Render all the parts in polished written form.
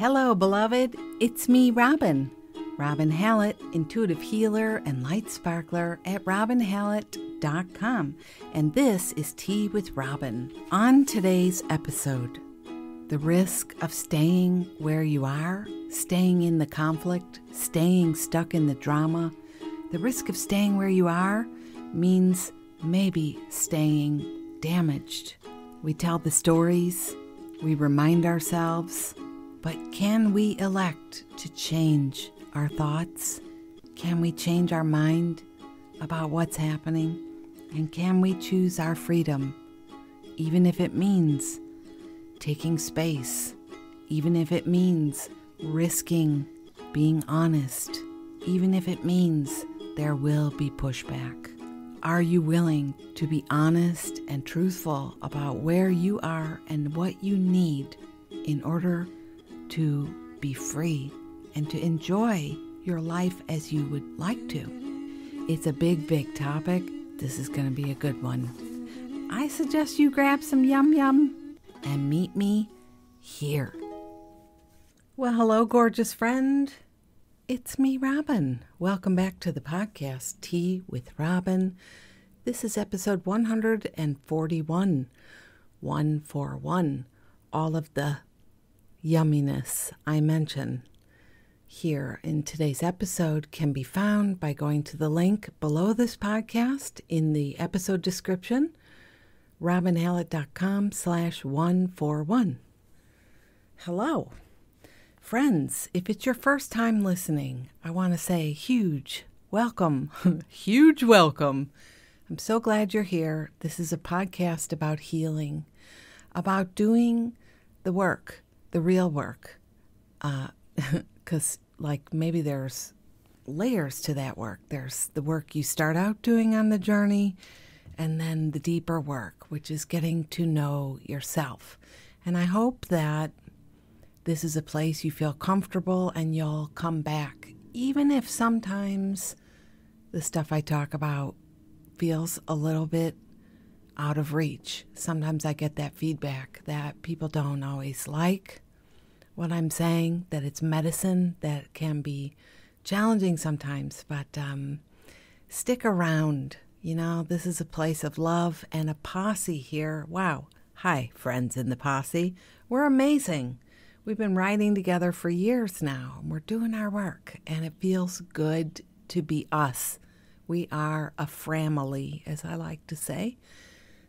Hello, beloved. It's me, Robin. Robin Hallett, intuitive healer and light sparkler at robinhallett.com. And this is Tea with Robin. On today's episode, the risk of staying where you are, staying in the conflict, staying stuck in the drama. The risk of staying where you are means maybe staying damaged. We tell the stories, we remind ourselves, but can we elect to change our thoughts? Can we change our mind about what's happening? And can we choose our freedom, even if it means taking space, even if it means risking being honest, even if it means there will be pushback? Are you willing to be honest and truthful about where you are and what you need in order to be free and to enjoy your life as you would like to? It's a big topic. This is going to be a good one. I suggest you grab some yum and meet me here. Well, hello, gorgeous friend. It's me, Robin. Welcome back to the podcast, Tea with Robin. This is episode 141, 141. All of the yumminess I mention here in today's episode can be found by going to the link below this podcast in the episode description, robinhallett.com/141. Hello. Friends, if it's your first time listening, I want to say huge welcome. Huge welcome. I'm so glad you're here. This is a podcast about healing, about doing the work, the real work. Because maybe there's layers to that work. There's the work you start out doing on the journey, and then the deeper work, which is getting to know yourself. And I hope that this is a place you feel comfortable and you'll come back, even if sometimes the stuff I talk about feels a little bit out of reach. Sometimes I get that feedback that people don't always like what I'm saying, that it's medicine that can be challenging sometimes, but stick around. You know, this is a place of love and a posse here. Wow. Hi, friends in the posse. We're amazing. We've been writing together for years now, and we're doing our work, and it feels good to be us. We are a family, as I like to say.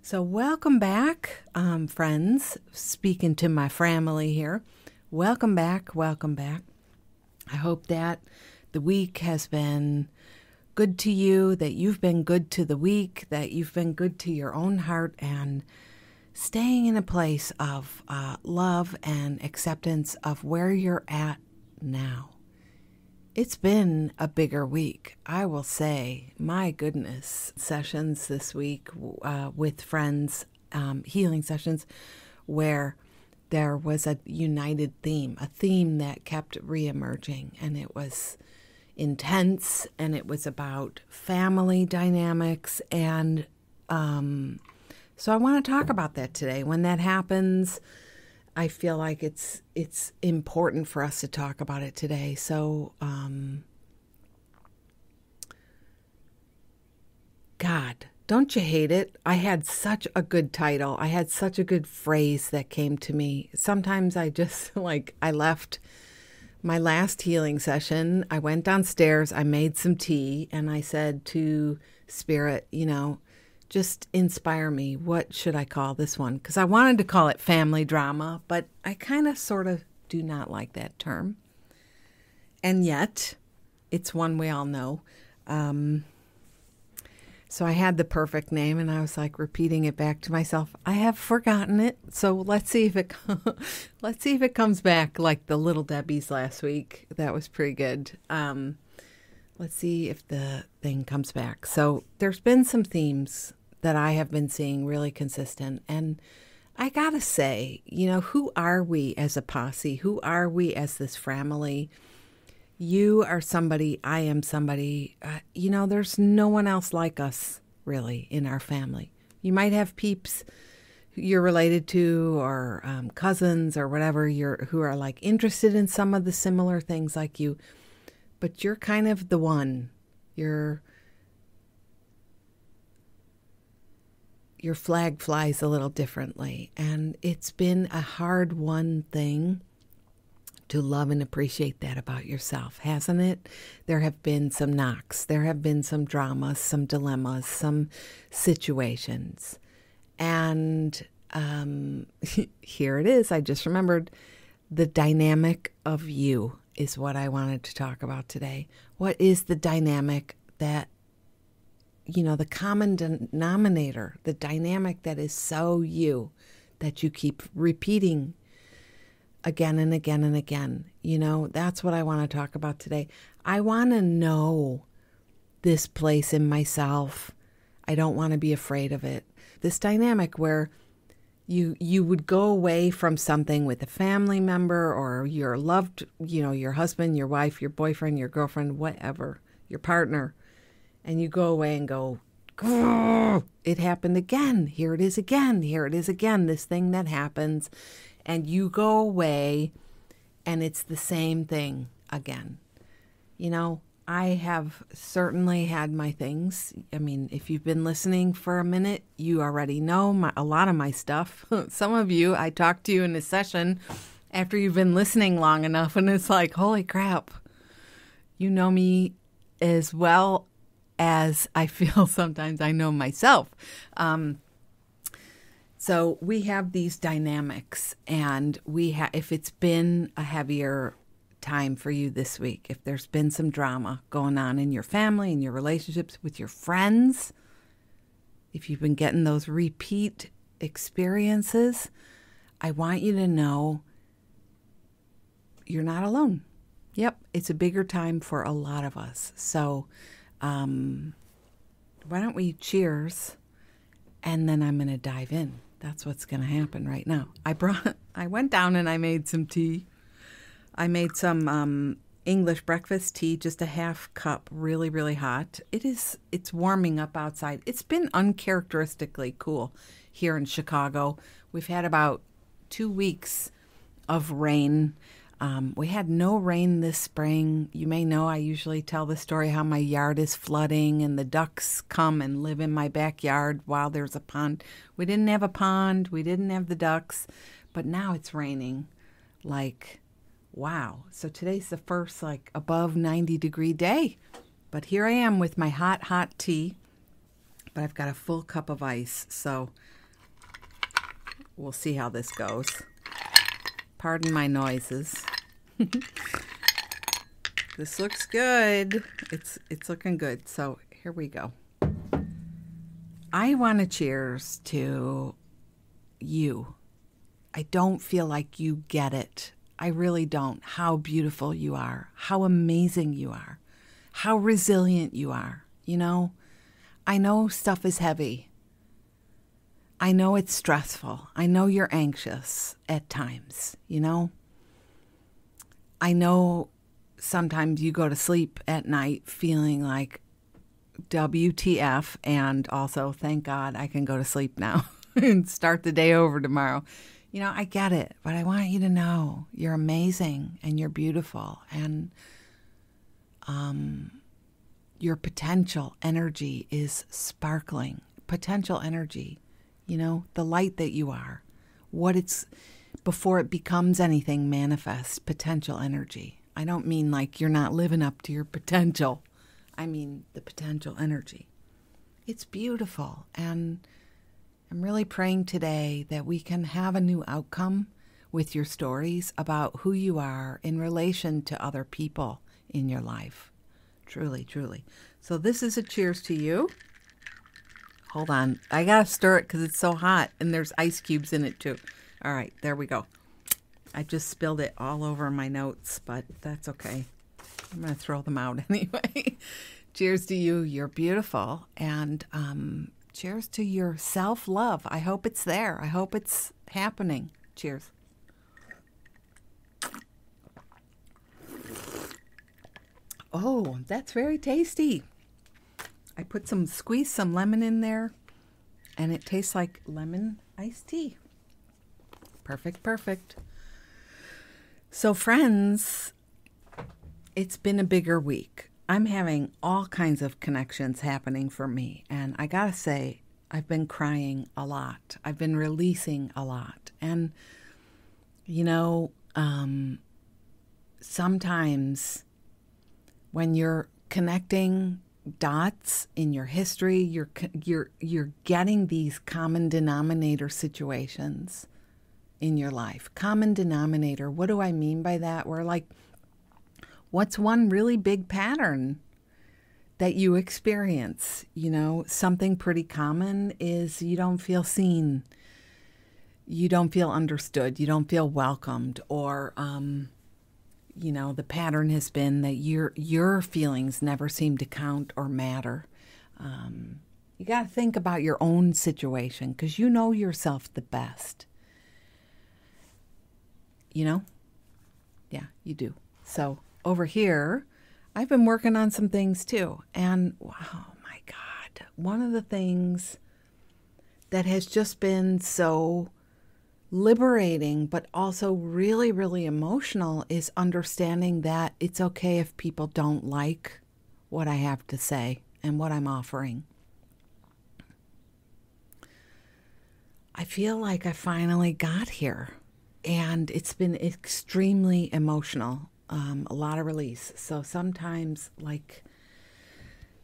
So welcome back, friends. Speaking to my family here. Welcome back, welcome back. I hope that the week has been good to you, that you've been good to the week, that you've been good to your own heart, and staying in a place of love and acceptance of where you're at now. It's been a bigger week, I will say. My goodness, sessions this week with friends, healing sessions, where there was a united theme, a theme that kept reemerging, and it was intense, and it was about family dynamics, and so I want to talk about that today. When that happens, I feel like it's important for us to talk about it today. So, God, don't you hate it? I had such a good title. I had such a good phrase that came to me. Sometimes I just, I left my last healing session. I went downstairs, I made some tea, and I said to Spirit, just inspire me. What should I call this one? Because I wanted to call it family drama, but I kind of sort of do not like that term. And yet, it's one we all know. So I had the perfect name, and I was repeating it back to myself. I have forgotten it, so let's see if it comes back like the Little Debbies last week. That was pretty good. Let's see if the thing comes back. So there's been some themes that I have been seeing really consistent. And I got to say, who are we as a posse? Who are we as this family? You are somebody, I am somebody. There's no one else like us, really, in our family. You might have peeps you're related to, or cousins or whatever, who are like interested in some of the similar things like you, but you're kind of the one. Your flag flies a little differently, and it's been a hard-won thing to love and appreciate that about yourself, hasn't it? There have been some knocks, there have been some dramas, some dilemmas, some situations. And here it is. I just remembered the dynamic of you is what I wanted to talk about today. What is the dynamic that, the common denominator, the dynamic that is so you, that you keep repeating again and again and again? That's what I want to talk about today. I want to know this place in myself. I don't want to be afraid of it. This dynamic where you would go away from something with a family member or your loved, your husband, your wife, your boyfriend, your girlfriend, whatever, your partner, and you go away and go, it happened again. Here it is again. Here it is again. This thing that happens, and you go away and it's the same thing again. I have certainly had my things. I mean, if you've been listening for a minute, you already know a lot of my stuff. Some of you, I talked to you in a session after you've been listening long enough, and it's like, holy crap, you know me as well as I feel sometimes I know myself. So we have these dynamics, and if it's been a heavier time for you this week, if there's been some drama going on in your family, in your relationships with your friends, if you've been getting those repeat experiences, I want you to know you're not alone. Yep, it's a bigger time for a lot of us. So why don't we cheers, and then I'm going to dive in. That's what's going to happen right now. I went down and I made some tea. I made some English breakfast tea, just a half cup, really, really hot. It's warming up outside. It's been uncharacteristically cool here in Chicago. We've had about 2 weeks of rain. We had no rain this spring. You may know I usually tell the story how my yard is flooding and the ducks come and live in my backyard while there's a pond. We didn't have a pond. We didn't have the ducks. But now it's raining like, wow. So today's the first above 90-degree day. But here I am with my hot, hot tea. But I've got a full cup of ice. So we'll see how this goes. Pardon my noises. This looks good. It's looking good. So here we go. I want to cheers to you. I don't feel like you get it. I really don't. How beautiful you are. How amazing you are. How resilient you are. I know stuff is heavy. I know it's stressful. I know you're anxious at times, I know sometimes you go to sleep at night feeling like WTF, and also, thank God I can go to sleep now and start the day over tomorrow. I get it, but I want you to know you're amazing and you're beautiful, and your potential energy is sparkling. Potential energy. The light that you are, before it becomes anything, manifest potential energy. I don't mean like you're not living up to your potential. I mean the potential energy. It's beautiful. And I'm really praying today that we can have a new outcome with your stories about who you are in relation to other people in your life. Truly, truly. So this is a cheers to you. Hold on. I got to stir it because it's so hot, and there's ice cubes in it too. All right, there we go. I just spilled it all over my notes, but that's okay. I'm going to throw them out anyway. Cheers to you. You're beautiful. And cheers to your self-love. I hope it's there. I hope it's happening. Cheers. Oh, that's very tasty. I squeezed some lemon in there, and it tastes like lemon iced tea. Perfect, perfect. So, friends, it's been a bigger week. I'm having all kinds of connections happening for me. And I gotta say, I've been crying a lot. I've been releasing a lot. And, sometimes when you're connecting dots in your history, you're getting these common denominator situations in your life. Common denominator. What do I mean by that? We're like, what's one really big pattern that you experience? Something pretty common is you don't feel seen. You don't feel understood. You don't feel welcomed. Or, the pattern has been that your feelings never seem to count or matter. You got to think about your own situation because you know yourself the best. Yeah, you do. So over here, I've been working on some things too. And wow, my God, one of the things that has just been so liberating, but also really, really emotional is understanding that it's okay if people don't like what I have to say and what I'm offering. I feel like I finally got here, and it's been extremely emotional. A lot of release. So sometimes, like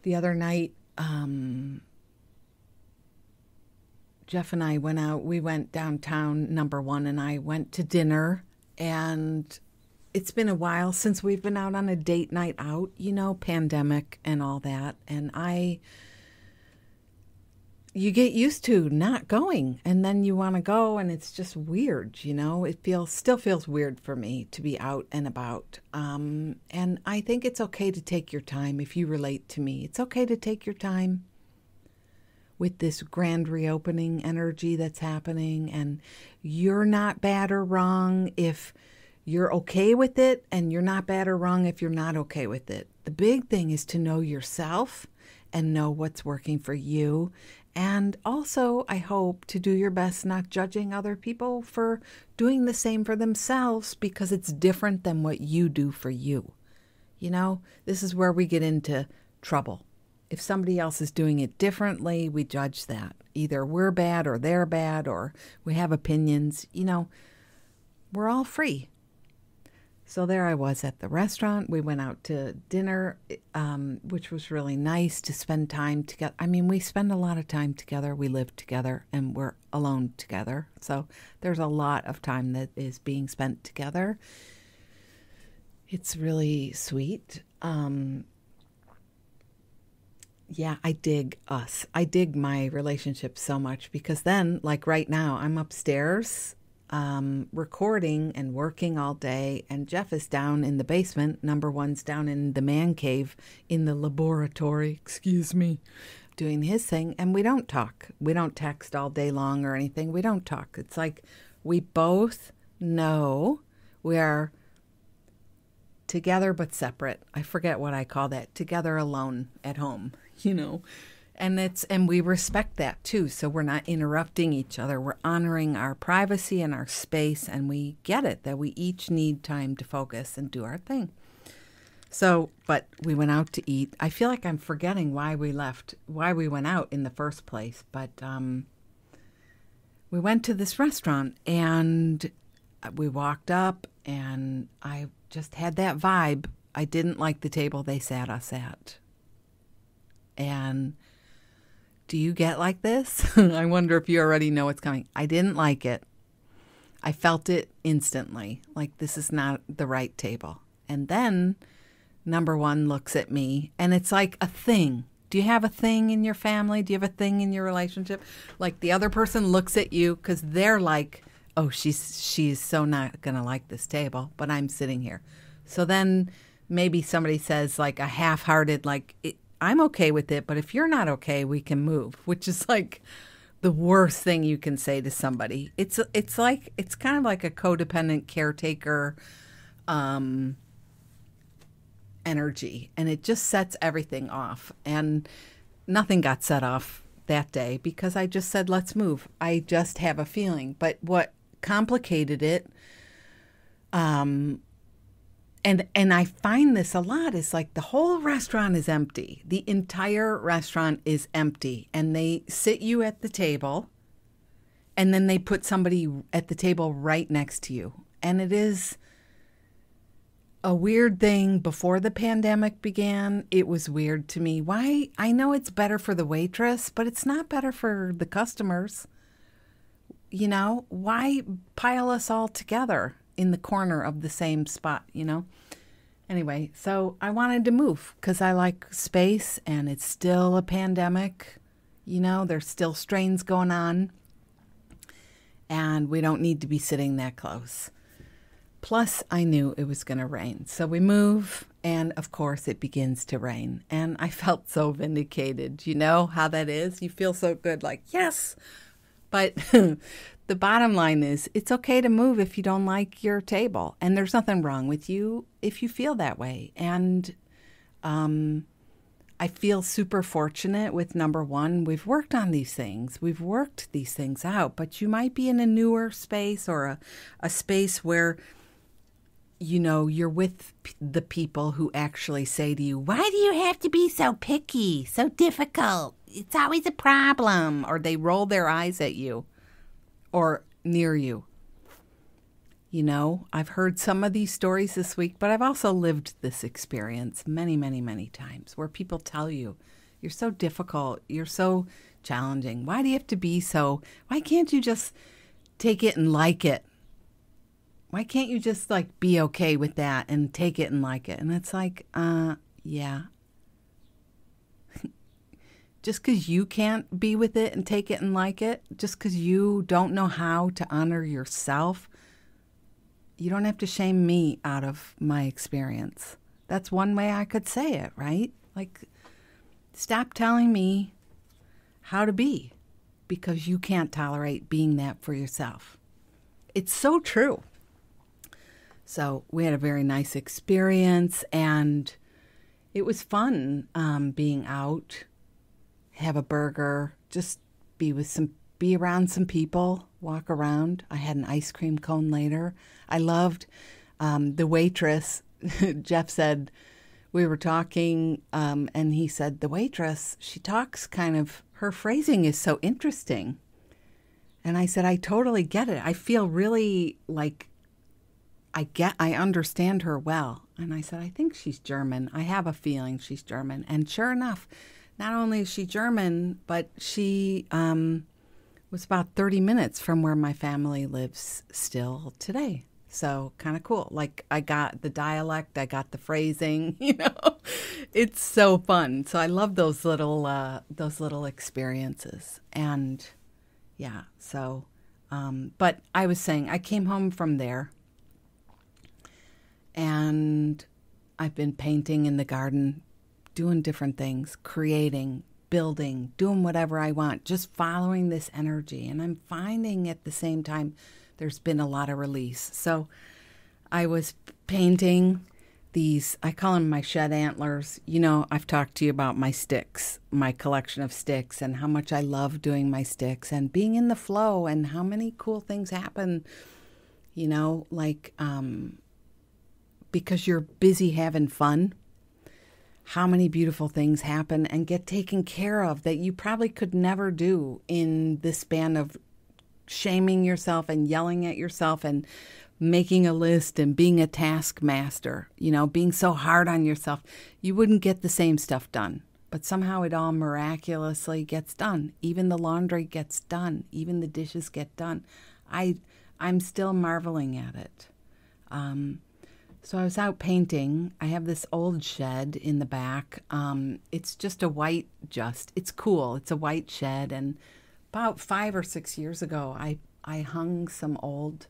the other night, Jeff and I went out. We went downtown, number one, and I went to dinner. And it's been a while since we've been out on a date night out, pandemic and all that. And you get used to not going, and then you want to go, and it's just weird, It still feels weird for me to be out and about. And I think it's okay to take your time. If you relate to me, it's okay to take your time with this grand reopening energy that's happening. And you're not bad or wrong if you're okay with it, and you're not bad or wrong if you're not okay with it. The big thing is to know yourself and know what's working for you. And also, I hope, to do your best not judging other people for doing the same for themselves because it's different than what you do for you. This is where we get into trouble. If somebody else is doing it differently, we judge that. Either we're bad or they're bad, or we have opinions. We're all free. So there I was at the restaurant. We went out to dinner, which was really nice to spend time together. I mean, we spend a lot of time together. We live together and we're alone together. So there's a lot of time that is being spent together. It's really sweet. Yeah, I dig us. I dig my relationship so much because then, like right now, I'm upstairs recording and working all day, and Jeff is down in the basement. Number one's down in the man cave in the laboratory, doing his thing, and we don't talk. We don't text all day long or anything. We don't talk. It's like we both know we are together but separate. I forget what I call that. Together alone at home, And we respect that too. So we're not interrupting each other. We're honoring our privacy and our space, and we get it that we each need time to focus and do our thing. So, but we went out to eat. I feel like I'm forgetting why we went out in the first place. But we went to this restaurant, and we walked up, and I just had that vibe. I didn't like the table they sat us at. And do you get like this? I wonder if you already know what's coming. I didn't like it. I felt it instantly, like this is not the right table. And then number one looks at me, and it's like a thing. Do you have a thing in your family? Do you have a thing in your relationship? Like the other person looks at you because they're like, oh, she's so not going to like this table, but I'm sitting here. So then maybe somebody says like a half-hearted, like, I'm okay with it, but if you're not okay, we can move, which is like the worst thing you can say to somebody. It's kind of like a codependent caretaker energy, and it just sets everything off. And nothing got set off that day because I just said, let's move. I just have a feeling. But what complicated it, and I find this a lot, is like the whole restaurant is empty. The entire restaurant is empty. And they sit you at the table, and then they put somebody at the table right next to you. And it is a weird thing. Before the pandemic began, it was weird to me. Why? I know it's better for the waitress, but it's not better for the customers. You know, why pile us all together in the corner of the same spot, you know? Anyway, so I wanted to move because I like space, and it's still a pandemic. You know, there's still strains going on, and we don't need to be sitting that close. Plus, I knew it was going to rain. So we move, and of course, it begins to rain. And I felt so vindicated. You know how that is? You feel so good, like, yes. But the bottom line is, it's okay to move if you don't like your table. And there's nothing wrong with you if you feel that way. And I feel super fortunate with number one. We've worked on these things. We've worked these things out. But you might be in a newer space or a space where, you know, you're with the people who actually say to you, why do you have to be so picky, so difficult? It's always a problem. Or they roll their eyes at you or near you. You know, I've heard some of these stories this week, but I've also lived this experience many, many, many times where people tell you, you're so difficult, you're so challenging. Why do you have to be so? Why can't you just take it and like it? Why can't you just like be okay with that and take it and like it? And it's like, yeah. Just because you can't be with it and take it and like it, just because you don't know how to honor yourself, you don't have to shame me out of my experience. That's one way I could say it, right? Like, stop telling me how to be because you can't tolerate being that for yourself. It's so true. So we had a very nice experience, and it was fun being out, have a burger, just be around some people, walk around. I had an ice cream cone later. I loved the waitress. Jeff said, we were talking, and he said, the waitress, she talks kind of, her phrasing is so interesting. And I said, I totally get it. I feel really like I understand her well. And I said, I think she's German. I have a feeling she's German. And sure enough, not only is she German, but she was about 30 minutes from where my family lives still today. So kind of cool. Like, I got the dialect, I got the phrasing, you know. It's so fun. So I love those little experiences. And yeah, so but I was saying, I came home from there, and I've been painting in the garden, doing different things, creating, building, doing whatever I want, just following this energy. And I'm finding at the same time there's been a lot of release. So I was painting these, I call them my shed antlers. You know, I've talked to you about my sticks, my collection of sticks, and how much I love doing my sticks and being in the flow and how many cool things happen, you know, like, because you're busy having fun, how many beautiful things happen and get taken care of that you probably could never do in the span of shaming yourself and yelling at yourself and making a list and being a taskmaster, you know, being so hard on yourself. You wouldn't get the same stuff done, but somehow it all miraculously gets done. Even the laundry gets done. Even the dishes get done. I'm still marveling at it. So I was out painting. I have this old shed in the back. It's just it's cool. It's a white shed. And about 5 or 6 years ago, I hung some old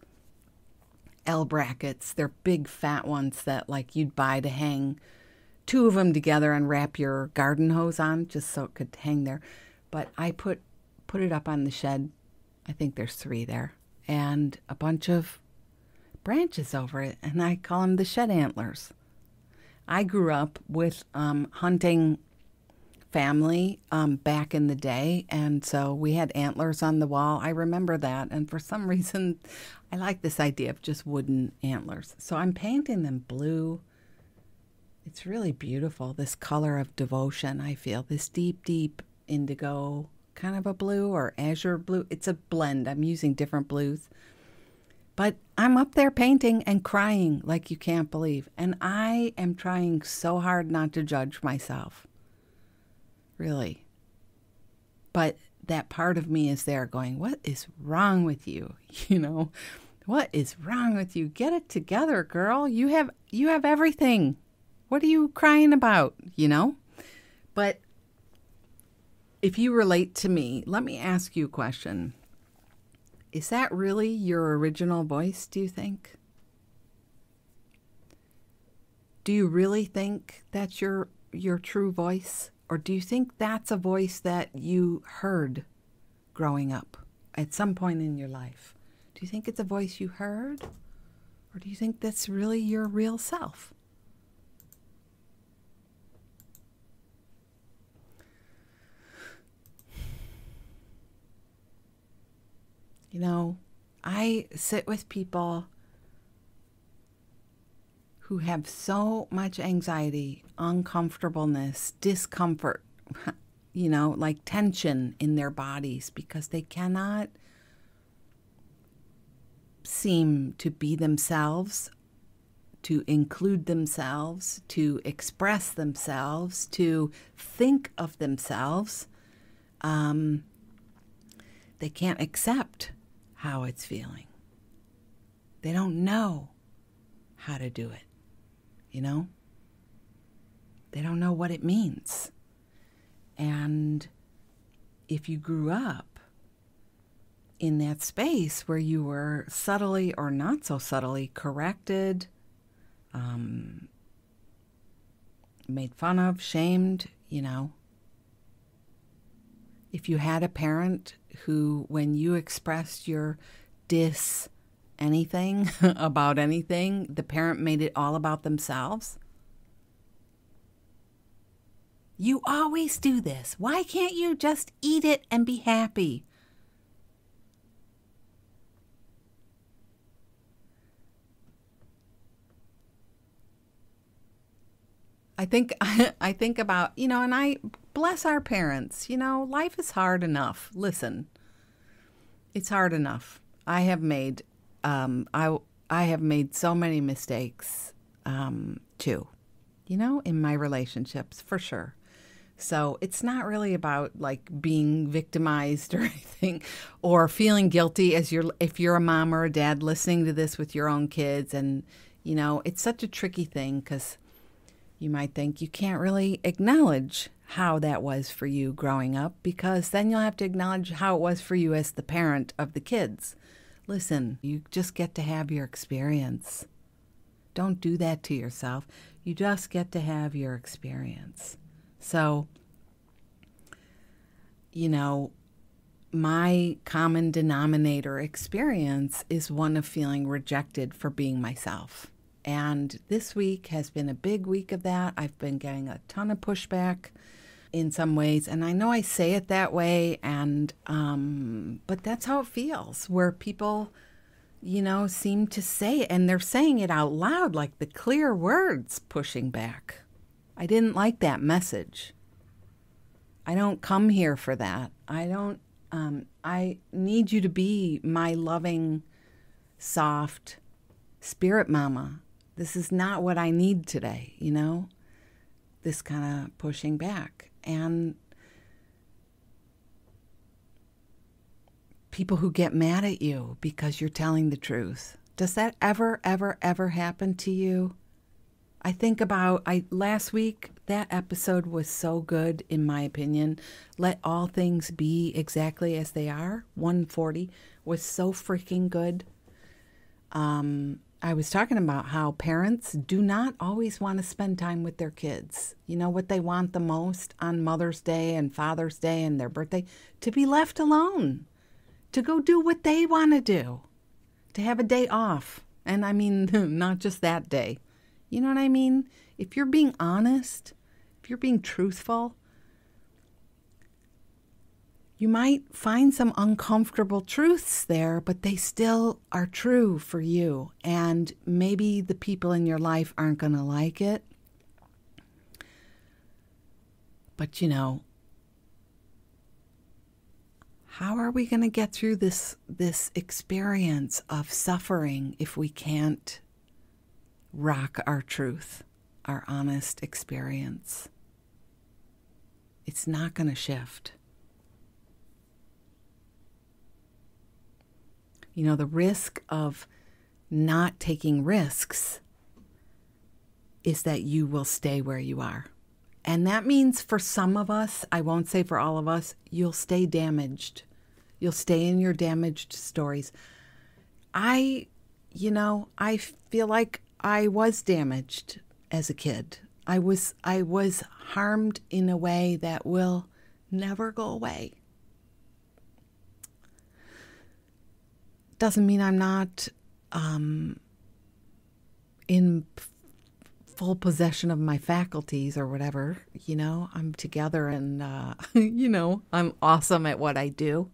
L brackets. They're big fat ones that like you'd buy to hang 2 of them together and wrap your garden hose on just so it could hang there. But I put it up on the shed. I think there's 3 there. And a bunch of branches over it, and I call them the shed antlers. I grew up with hunting family back in the day, and so we had antlers on the wall. I remember that, and for some reason, I like this idea of just wooden antlers. So I'm painting them blue. It's really beautiful, this color of devotion, I feel. This deep, deep indigo, kind of a blue or azure blue. It's a blend. I'm using different blues. But I'm up there painting and crying like you can't believe. And I am trying so hard not to judge myself. Really. But that part of me is there going, what is wrong with you? What is wrong with you? Get it together, girl. You have everything. What are you crying about, But if you relate to me, let me ask you a question. Is that really your original voice, do you think? Do you really think that's your true voice? Or do you think that's a voice that you heard growing up at some point in your life? Do you think it's a voice you heard? Or do you think that's really your real self? I sit with people who have so much anxiety, uncomfortableness, discomfort, like tension in their bodies because they cannot seem to be themselves, to include themselves, to express themselves, to think of themselves. They can't accept how it's feeling. They don't know how to do it, They don't know what it means. And if you grew up in that space where you were subtly or not so subtly corrected, made fun of, shamed, if you had a parent who, when you expressed your anything about anything, the parent made it all about themselves. You always do this. Why can't you just eat it and be happy? I think about, and I bless our parents. Life is hard enough. Listen, it's hard enough. I have made so many mistakes too, in my relationships, for sure. So it's not really about being victimized or anything, or feeling guilty if you're a mom or a dad listening to this with your own kids. And it's such a tricky thing because you might think you can't really acknowledge how that was for you growing up, because then you'll have to acknowledge how it was for you as the parent of the kids. Listen, you just get to have your experience. Don't do that to yourself. You just get to have your experience. So, my common denominator experience is one of feeling rejected for being myself. And this week has been a big week of that. I've been getting a ton of pushback in some ways. And I know I say it that way, but that's how it feels, where people, seem to say it, and they're saying it out loud, like the clear words pushing back. I didn't like that message. I don't come here for that. I need you to be my loving, soft spirit mama. This is not what I need today, this kind of pushing back. And people who get mad at you because you're telling the truth. Does that ever, ever, ever happen to you? I think about, last week, that episode was so good, in my opinion. Let all things be exactly as they are. 140 was so freaking good. I was talking about how parents do not always want to spend time with their kids. What they want the most on Mother's Day and Father's Day and their birthday? To be left alone. To go do what they want to do. To have a day off. And I mean, not just that day. You know what I mean? If you're being honest, if you're being truthful, You might find some uncomfortable truths there, but they still are true for you. And maybe the people in your life aren't going to like it. But how are we going to get through this experience of suffering if we can't rock our truth, our honest experience? It's not going to shift. The risk of not taking risks is that you will stay where you are. And that means for some of us, I won't say for all of us, you'll stay damaged. You'll stay in your damaged stories. I feel like I was damaged as a kid. I was harmed in a way that will never go away. Doesn't mean I'm not in full possession of my faculties or whatever. I'm together and, I'm awesome at what I do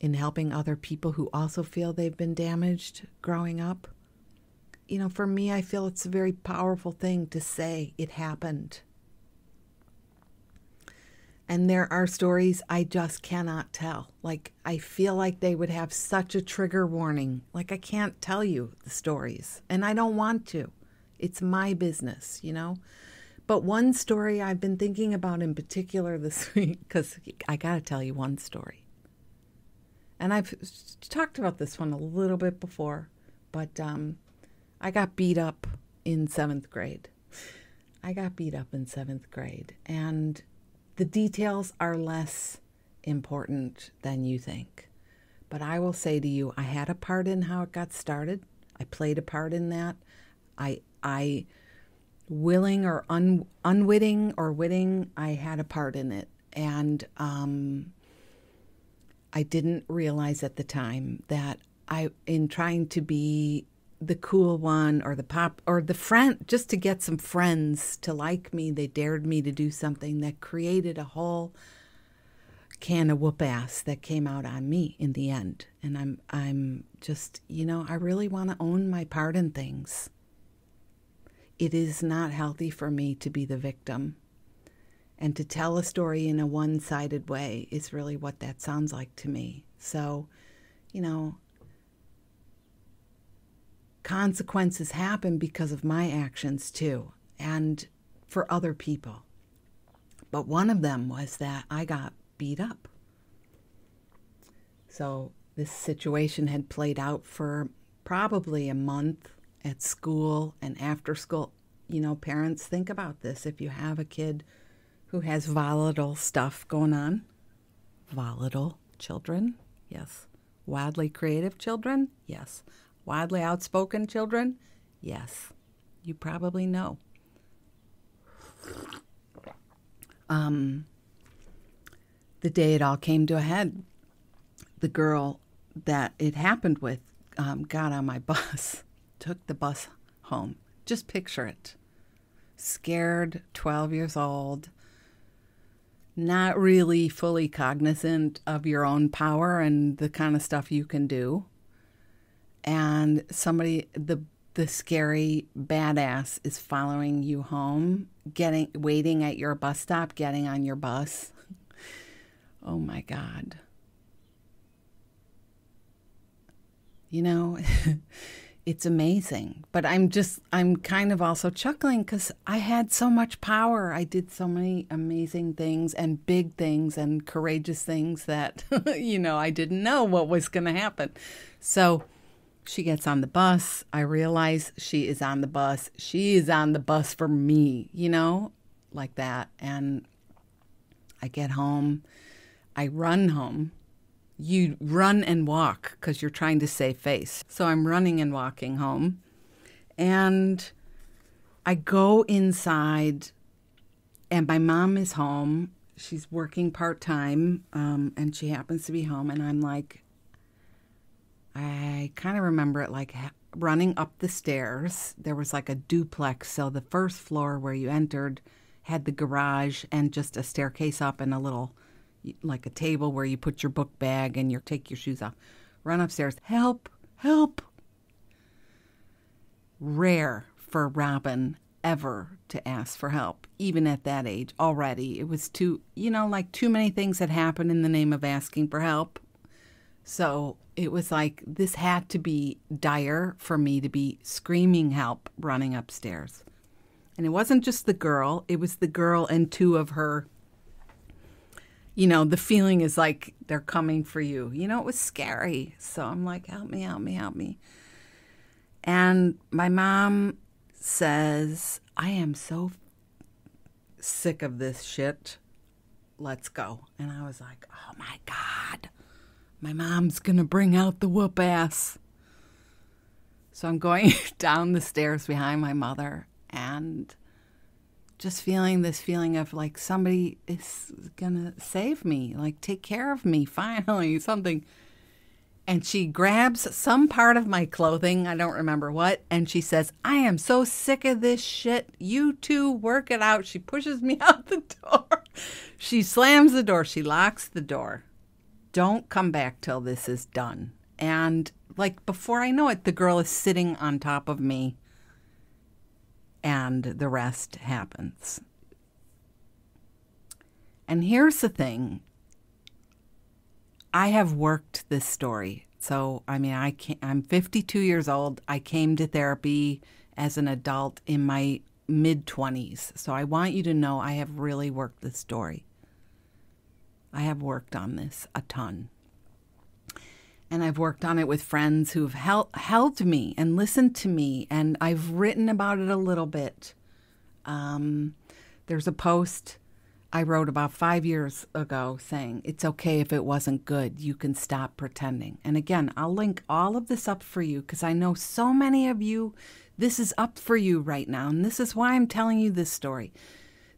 in helping other people who also feel they've been damaged growing up. For me, I feel it's a very powerful thing to say it happened. And there are stories I just cannot tell. Like, I feel like they would have such a trigger warning. Like, I can't tell you the stories. And I don't want to. It's my business, But one story I've been thinking about in particular this week, because I got to tell you one story. And I've talked about this one a little bit before, but I got beat up in 7th grade. And the details are less important than you think. But I will say to you, I had a part in how it got started. I played a part in that. I willing or unwitting or witting, I had a part in it. And I didn't realize at the time that in trying to be the cool one or the pop or the friend, just to get some friends to like me, they dared me to do something that created a whole can of whoop ass that came out on me in the end. And I'm just, I really want to own my part in things. It is not healthy for me to be the victim. And to tell a story in a one-sided way is really what that sounds like to me. So, consequences happen because of my actions too, and for other people. But one of them was that I got beat up. So this situation had played out for probably a month at school and after school. Parents, think about this. If you have a kid who has volatile stuff going on, volatile children, yes. Wildly creative children, yes. Wildly outspoken children, yes. You probably know. The day it all came to a head, the girl that it happened with got on my bus, took the bus home. Just picture it. Scared, 12 years old, not really fully cognizant of your own power and the kind of stuff you can do. And somebody, the scary badass is following you home, waiting at your bus stop, getting on your bus. Oh my God. It's amazing. But I'm kind of also chuckling because I had so much power. I did so many amazing things and big things and courageous things that, I didn't know what was going to happen. So she gets on the bus. I realize she is on the bus. She is on the bus for me, like that. And I get home. I run home. You run and walk because you're trying to save face. So I'm running and walking home. And I go inside and my mom is home. She's working part-time and she happens to be home. And I'm like, I kind of remember it like running up the stairs. There was like a duplex. So the first floor where you entered had the garage and just a staircase up and a little, like a table where you put your book bag and you take your shoes off. Run upstairs. Help, help. Rare for Robin ever to ask for help, even at that age already. It was too many things had happened in the name of asking for help. So it was like this had to be dire for me to be screaming help running upstairs. And it wasn't just the girl. It was the girl and two of her. The feeling is like they're coming for you. It was scary. So I'm like, help me, help me, help me. And my mom says, I am so sick of this shit. Let's go. And I was like, oh my God. My mom's going to bring out the whoop ass. So I'm going down the stairs behind my mother and just feeling this feeling of like somebody is going to save me, like take care of me finally, something. And she grabs some part of my clothing, I don't remember what, and she says, I am so sick of this shit. You two work it out. She pushes me out the door. She slams the door. She locks the door. Don't come back till this is done. And like before I know it, the girl is sitting on top of me and the rest happens. And here's the thing. I have worked this story. So, I'm 52 years old. I came to therapy as an adult in my mid-20s. So I want you to know I have really worked this story. I have worked on this a ton. And I've worked on it with friends who've held me and listened to me. And I've written about it a little bit. There's a post I wrote about 5 years ago saying, it's okay if it wasn't good. You can stop pretending. And again, I'll link all of this up for you because I know so many of you, this is up for you right now. And this is why I'm telling you this story.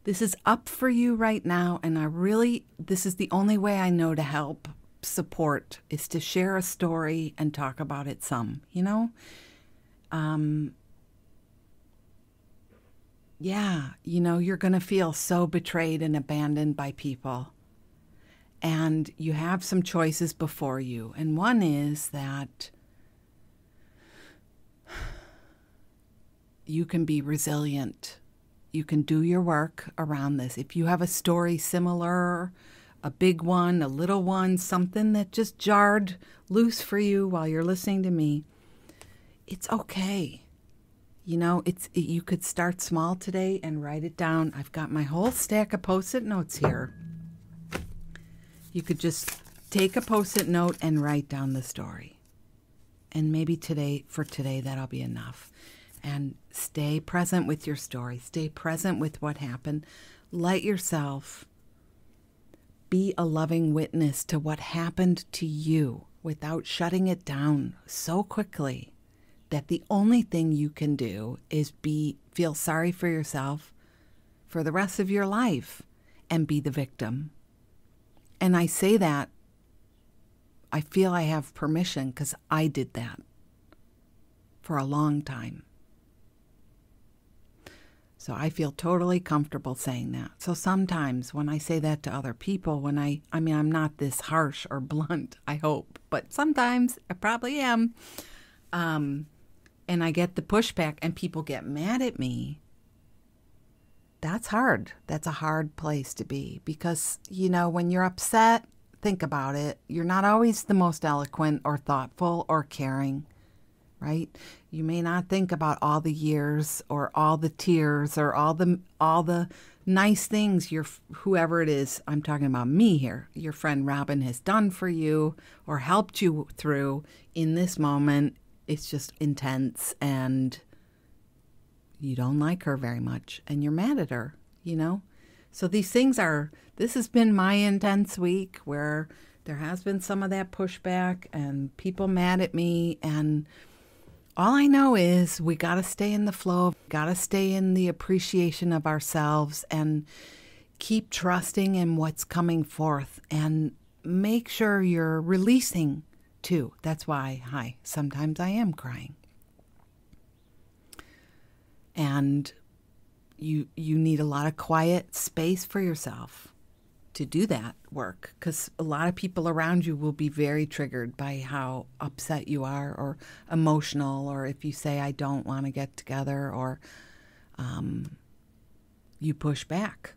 This is up for you right now. And this is the only way I know to help support is to share a story and talk about it some, you're going to feel so betrayed and abandoned by people. And you have some choices before you. And one is that you can be resilient. You can do your work around this. If you have a story similar, a big one, a little one, something that just jarred loose for you while you're listening to me, it's okay. You could start small today and write it down. I've got my whole stack of Post-it notes here. You could just take a Post-it note and write down the story. And maybe today, that'll be enough. And stay present with your story. Stay present with what happened. Let yourself be a loving witness to what happened to you without shutting it down so quickly that the only thing you can do is feel sorry for yourself for the rest of your life and be the victim. And I say that, I feel I have permission because I did that for a long time. So I feel totally comfortable saying that. So sometimes when I say that to other people, I'm not this harsh or blunt, I hope, but sometimes I probably am. And I get the pushback and people get mad at me. That's hard. That's a hard place to be because, when you're upset, think about it. You're not always the most eloquent or thoughtful or caring, right? You may not think about all the years or all the tears or all the nice things whoever it is, I'm talking about me here, your friend Robin has done for you or helped you through in this moment. It's just intense and you don't like her very much and you're mad at her, So this has been my intense week where there has been some of that pushback and people mad at me. And all I know is we got to stay in the flow, got to stay in the appreciation of ourselves and keep trusting in what's coming forth and make sure you're releasing too. That's why, sometimes I am crying. And you need a lot of quiet space for yourself. to do that work, because a lot of people around you will be very triggered by how upset you are or emotional, or if you say, I don't want to get together, or you push back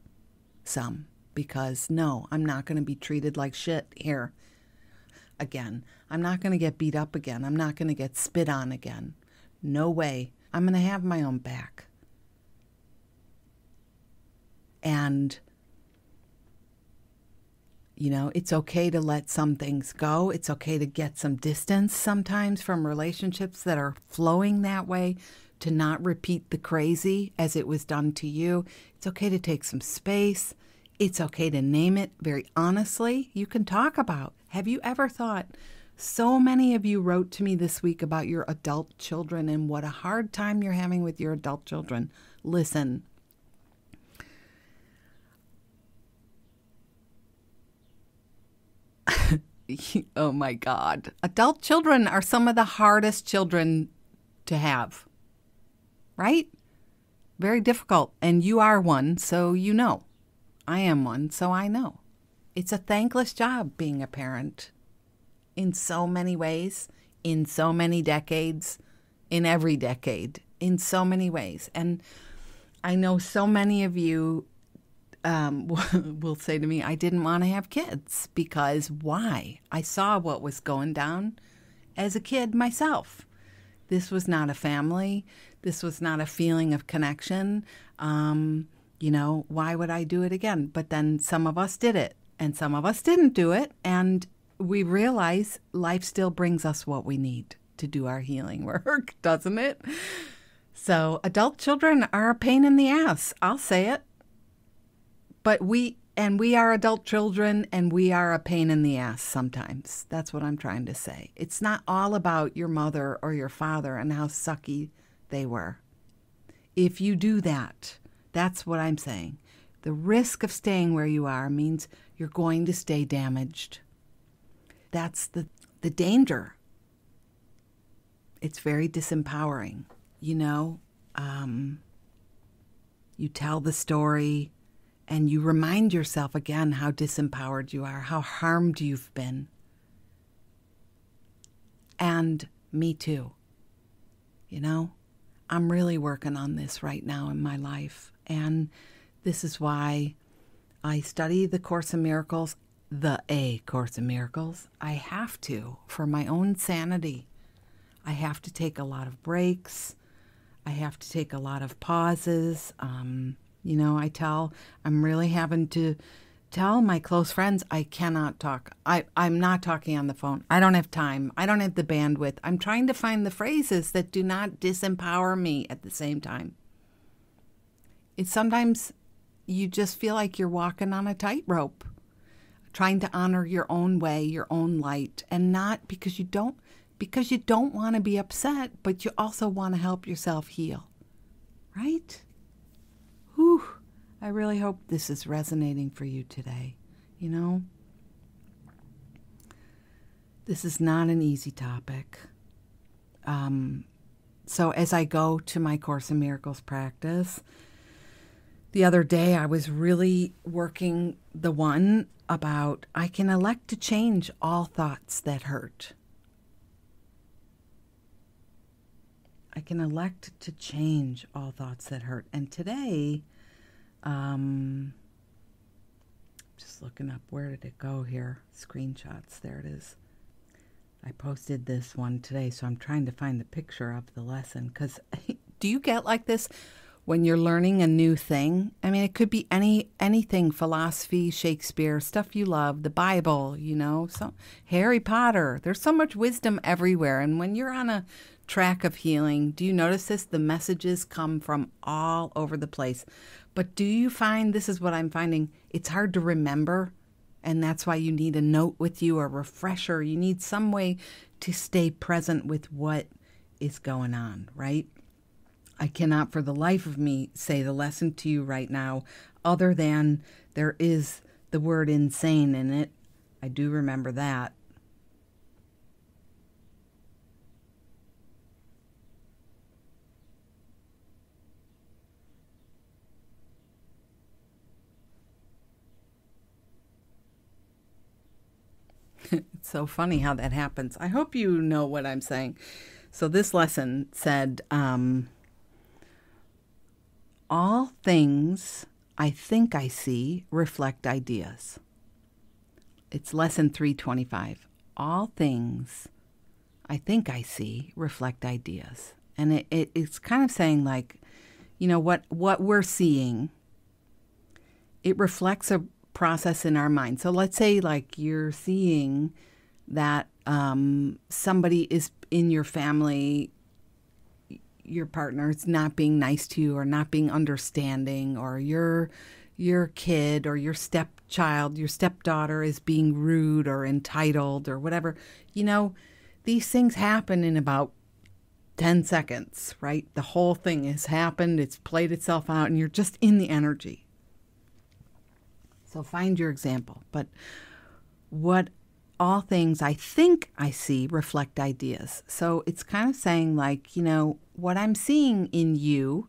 some because, no, I'm not going to be treated like shit here again. I'm not going to get beat up again. I'm not going to get spit on again. No way. I'm going to have my own back. And it's okay to let some things go. It's okay to get some distance sometimes from relationships that are flowing that way, to not repeat the crazy as it was done to you. It's okay to take some space. It's okay to name it very honestly. You can talk about, have you ever thought, so many of you wrote to me this week about your adult children and what a hard time you're having with your adult children. Listen, oh my God. Adult children are some of the hardest children to have, right? Very difficult. And you are one, so you know. I am one, so I know. It's a thankless job being a parent in so many ways, in so many decades, in every decade, in so many ways. And I know so many of you will say to me, I didn't want to have kids because why? I saw what was going down as a kid myself. This was not a family. This was not a feeling of connection. Why would I do it again? But then some of us did it and some of us didn't do it. And we realize life still brings us what we need to do our healing work, doesn't it? So adult children are a pain in the ass. I'll say it. But we are adult children, and we are a pain in the ass sometimes. That's what I'm trying to say. It's not all about your mother or your father and how sucky they were. If you do that, that's what I'm saying. The risk of staying where you are means you're going to stay damaged. That's the danger. It's very disempowering. You tell the story, and you remind yourself again how disempowered you are, how harmed you've been. And me too. I'm really working on this right now in my life. And this is why I study the Course in Miracles, A Course in Miracles. I have to, for my own sanity. I have to take a lot of breaks. I have to take a lot of pauses. I'm really having to tell my close friends I cannot talk. I'm not talking on the phone. I don't have time. I don't have the bandwidth. I'm trying to find the phrases that do not disempower me at the same time. It's sometimes you just feel like you're walking on a tightrope, trying to honor your own way, your own light, and not because you don't want to be upset, but you also want to help yourself heal, right? Whew. I really hope this is resonating for you today. This is not an easy topic. So as I go to my Course in Miracles practice, the other day I was really working the one about I can elect to change all thoughts that hurt. I can elect to change all thoughts that hurt. And today, just looking up, where did it go here? Screenshots, there it is. I posted this one today, so I'm trying to find the picture of the lesson. Because do you get like this when you're learning a new thing? I mean, it could be anything, philosophy, Shakespeare, stuff you love, the Bible, Harry Potter. There's so much wisdom everywhere. And when you're on a track of healing, do you notice this? The messages come from all over the place. But do you find, this is what I'm finding, it's hard to remember, and that's why you need a note with you, a refresher. You need some way to stay present with what is going on, right? I cannot for the life of me say the lesson to you right now, other than there is the word insane in it. I do remember that. It's so funny how that happens. I hope you know what I'm saying. So this lesson said, all things I think I see reflect ideas. It's lesson 325. All things I think I see reflect ideas. And it's kind of saying like, you know, what we're seeing, it reflects a process in our mind. So let's say like you're seeing that somebody is in your family, your partner is not being nice to you or not being understanding, or your kid or your stepchild, your stepdaughter is being rude or entitled or whatever. You know, these things happen in about 10 seconds, right? The whole thing has happened. It's played itself out and you're just in the energy. So find your example. But what all things I think I see reflect ideas. So it's kind of saying like, you know, what I'm seeing in you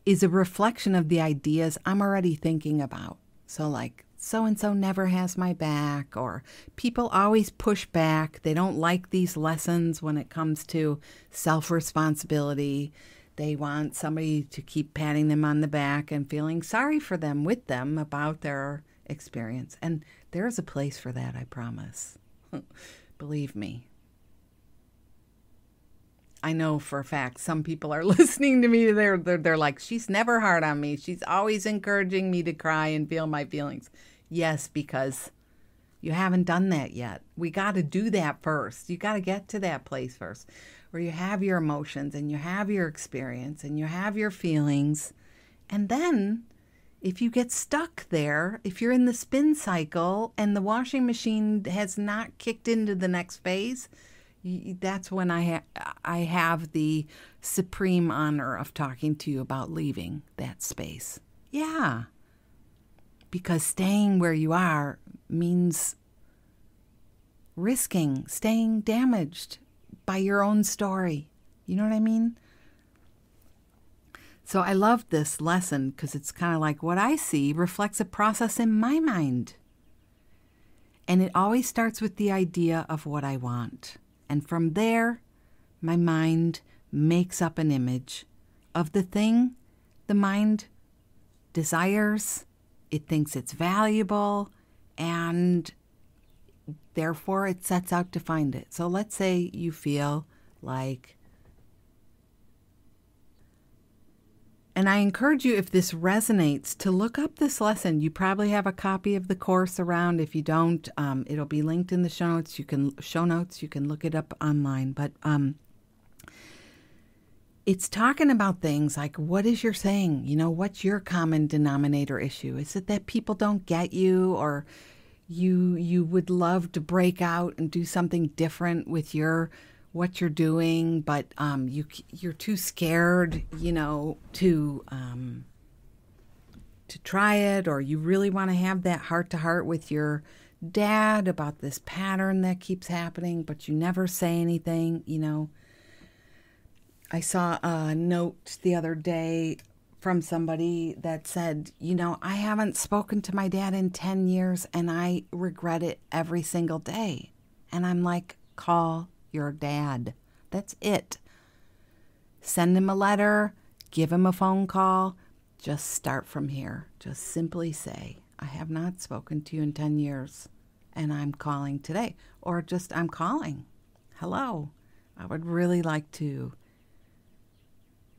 is a reflection of the ideas I'm already thinking about. So like, so-and-so never has my back, or people always push back. They don't like these lessons when it comes to self-responsibility. They want somebody to keep patting them on the back and feeling sorry for them with them about their experience. And there's a place for that, I promise. Believe me. I know for a fact some people are listening to me. They're like, she's never hard on me. She's always encouraging me to cry and feel my feelings. Yes, because you haven't done that yet. We got to do that first. You got to get to that place first where you have your emotions and you have your experience and you have your feelings. And then if you get stuck there, if you're in the spin cycle and the washing machine has not kicked into the next phase, that's when I have the supreme honor of talking to you about leaving that space. Yeah. Because staying where you are means risking staying damaged by your own story. You know what I mean? So I love this lesson because it's kind of like what I see reflects a process in my mind. And it always starts with the idea of what I want. And from there, my mind makes up an image of the thing the mind desires. It thinks it's valuable, and therefore it sets out to find it. So let's say you feel like, and I encourage you, if this resonates, to look up this lesson. You probably have a copy of the course around. If you don't, it'll be linked in the show notes. You can look it up online. But it's talking about things like, what is your saying? You know, what's your common denominator issue? Is it that people don't get you, or you would love to break out and do something different with what you're doing, but you're too scared, you know, to try it, or you really want to have that heart-to-heart with your dad about this pattern that keeps happening, but you never say anything, you know. I saw a note the other day from somebody that said, you know, I haven't spoken to my dad in 10 years and I regret it every single day. And I'm like, call your dad. That's it. Send him a letter, give him a phone call. Just start from here. Just simply say, I have not spoken to you in 10 years and I'm calling today. Or just, I'm calling. Hello. I would really like to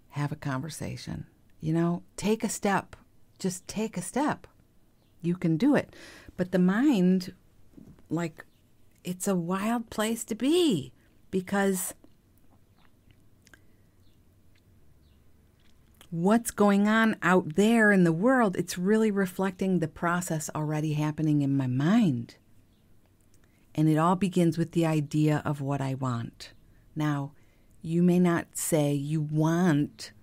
have a conversation. You know, take a step. Just take a step. You can do it. But the mind, like, it's a wild place to be, because what's going on out there in the world, it's really reflecting the process already happening in my mind. And it all begins with the idea of what I want. Now, you may not say you want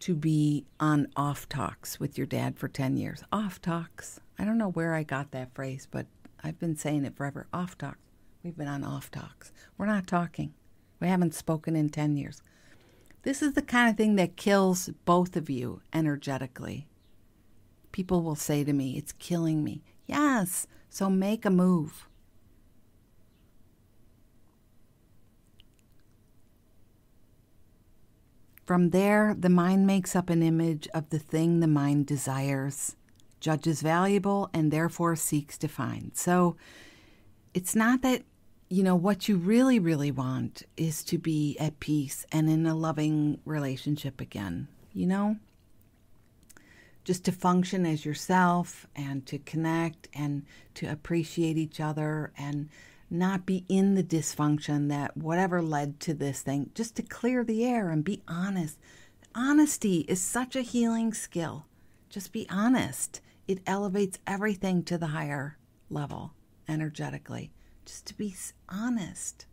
to be on off talks with your dad for 10 years. Off talks. I don't know where I got that phrase, but I've been saying it forever. Off talks. We've been on off talks. We're not talking. We haven't spoken in 10 years. This is the kind of thing that kills both of you energetically. People will say to me, it's killing me. Yes, so make a move. From there, the mind makes up an image of the thing the mind desires, judges valuable, and therefore seeks to find. So it's not that, what you really, really want is to be at peace and in a loving relationship again, Just to function as yourself and to connect and to appreciate each other and not be in the dysfunction that whatever led to this thing, just to clear the air and be honest. Honesty is such a healing skill. Just be honest. It elevates everything to the higher level energetically. Just to be honest.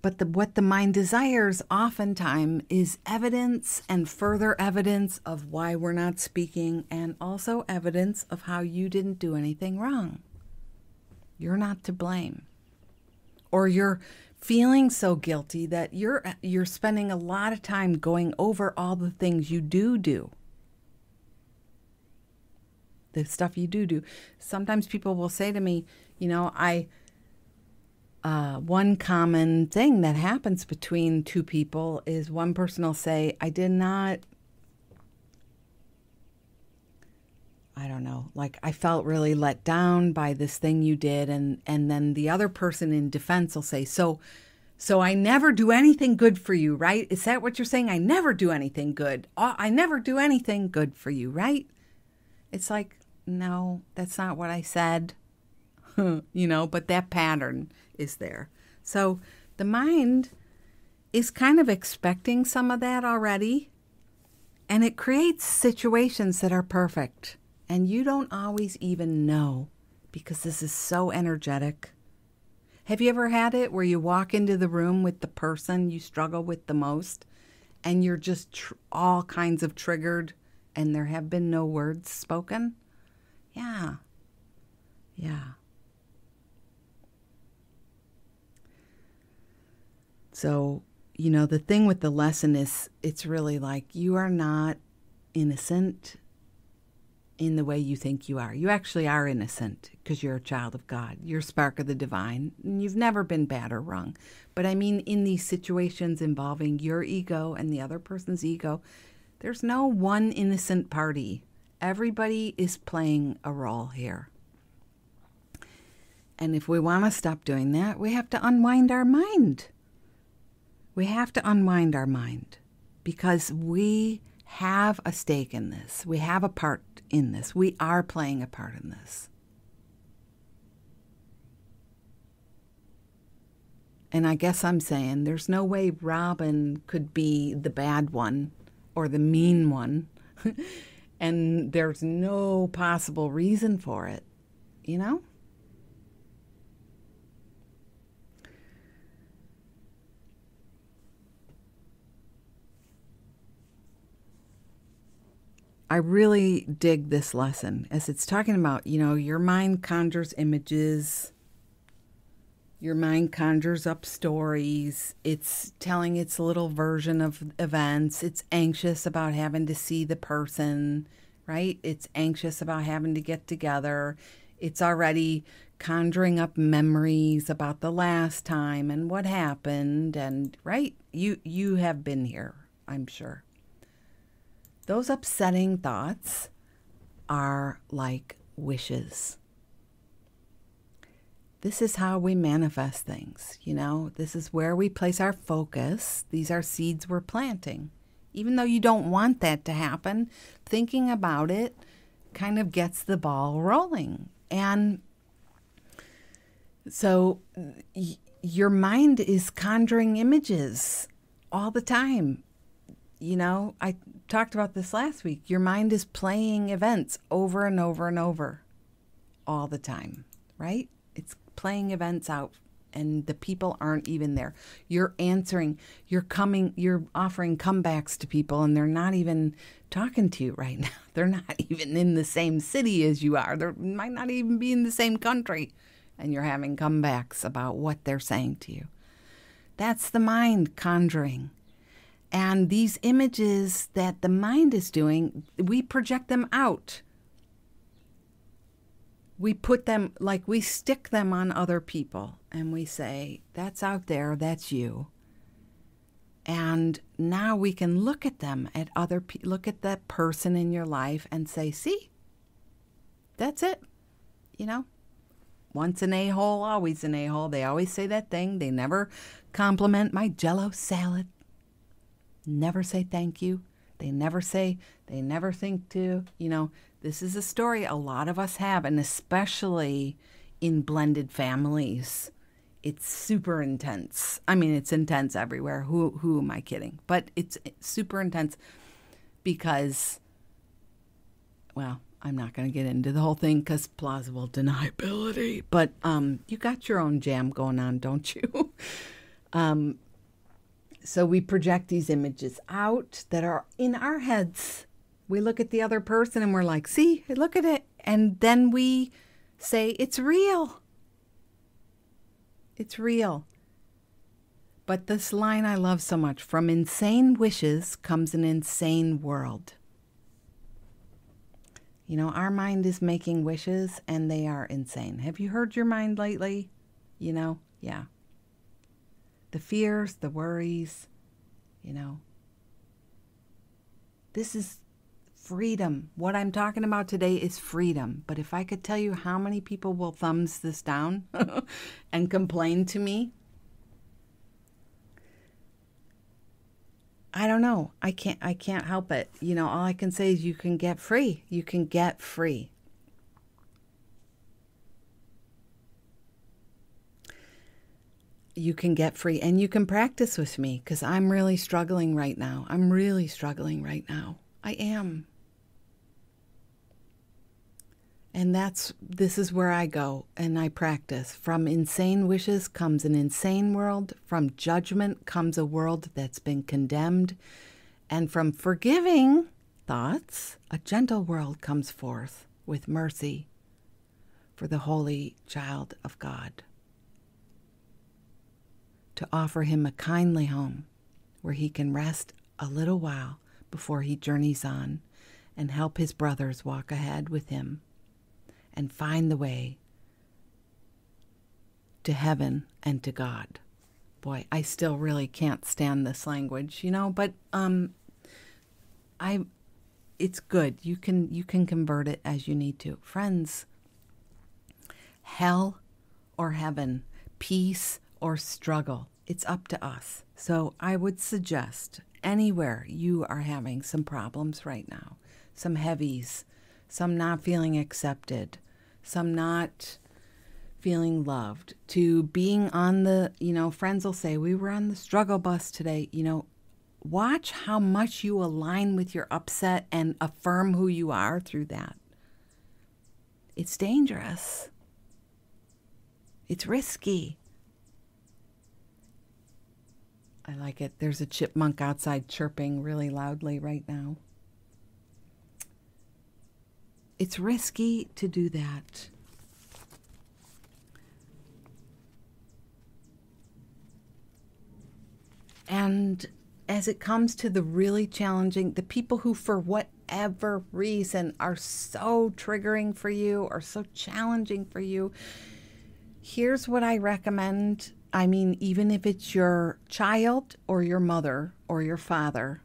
But what the mind desires oftentimes is evidence and further evidence of why we're not speaking, and also evidence of how you didn't do anything wrong. You're not to blame. Or you're feeling so guilty that you're spending a lot of time going over all the things you do. The stuff you do. Sometimes people will say to me, one common thing that happens between two people is one person will say, I felt really let down by this thing you did. And then the other person in defense will say, so I never do anything good for you, right? Is that what you're saying? I never do anything good. I never do anything good for you, right? It's like, no, that's not what I said, but that pattern is there. So the mind is kind of expecting some of that already, and it creates situations that are perfect. And you don't always even know because this is so energetic. Have you ever had it where you walk into the room with the person you struggle with the most and you're just all kinds of triggered and there have been no words spoken? Yeah. So, the thing with the lesson is it's really like you are not innocent in the way you think you are. You actually are innocent because you're a child of God. You're a spark of the divine. And you've never been bad or wrong. But I mean, in these situations involving your ego and the other person's ego, there's no one innocent party. Everybody is playing a role here. And if we want to stop doing that, we have to unwind our mind. We have to unwind our mind because we have a stake in this. We have a part in this. We are playing a part in this. And I guess I'm saying there's no way Robin could be the bad one or the mean one. And there's no possible reason for it, I really dig this lesson as it's talking about, your mind conjures images. Your mind conjures up stories. It's telling its little version of events. It's anxious about having to see the person, right? It's anxious about having to get together. It's already conjuring up memories about the last time and what happened. And, right, you have been here, I'm sure. Those upsetting thoughts are like wishes. This is how we manifest things, This is where we place our focus. These are seeds we're planting. Even though you don't want that to happen, thinking about it kind of gets the ball rolling. And so your mind is conjuring images all the time. I talked about this last week. Your mind is playing events over and over and over all the time, right? It's playing events out and the people aren't even there. You're answering, you're offering comebacks to people and they're not even talking to you right now. They're not even in the same city as you are. They might not even be in the same country. And you're having comebacks about what they're saying to you. That's the mind conjuring. And these images that the mind is doing, we project them out. we put them, like we stick them on other people and we say, that's out there, that's you. And now we can look at them, look at that person in your life and say, see, that's it. You know, once an a-hole, always an a-hole. They always say that thing. They never compliment my Jell-O salad. Never say thank you. They never think to, this is a story a lot of us have, and especially in blended families. It's super intense. I mean, it's intense everywhere. Who am I kidding? But it's super intense because, well, I'm not going to get into the whole thing because plausible deniability. But you got your own jam going on, don't you? So we project these images out that are in our heads. We look at the other person and we're like, see, look at it. And then we say, it's real. It's real. But this line I love so much, from insane wishes comes an insane world. Our mind is making wishes and they are insane. Have you heard your mind lately? Yeah. The fears, the worries, This is freedom. What I'm talking about today is freedom. But if I could tell you how many people will thumbs this down and complain to me, I don't know. I can't help it. All I can say is you can get free. You can get free. You can get free, and you can practice with me because I'm really struggling right now. I am. And this is where I go and I practice. From insane wishes comes an insane world. From judgment comes a world that's been condemned. And from forgiving thoughts, a gentle world comes forth with mercy for the holy child of God. To offer him a kindly home where he can rest a little while before he journeys on and help his brothers walk ahead with him and find the way to heaven and to God. Boy, I still really can't stand this language, but it's good. You can convert it as you need to. Friends, hell or heaven, peace or struggle, it's up to us. So I would suggest anywhere you are having some problems right now, some heavies, some not feeling accepted, some not feeling loved, to being on the, friends will say, we were on the struggle bus today. Watch how much you align with your upset and affirm who you are through that. It's dangerous. It's risky. I like it. There's a chipmunk outside chirping really loudly right now. It's risky to do that. And as it comes to the really challenging, the people who for whatever reason are so triggering for you or so challenging for you, here's what I recommend. I mean, even if it's your child or your mother or your father,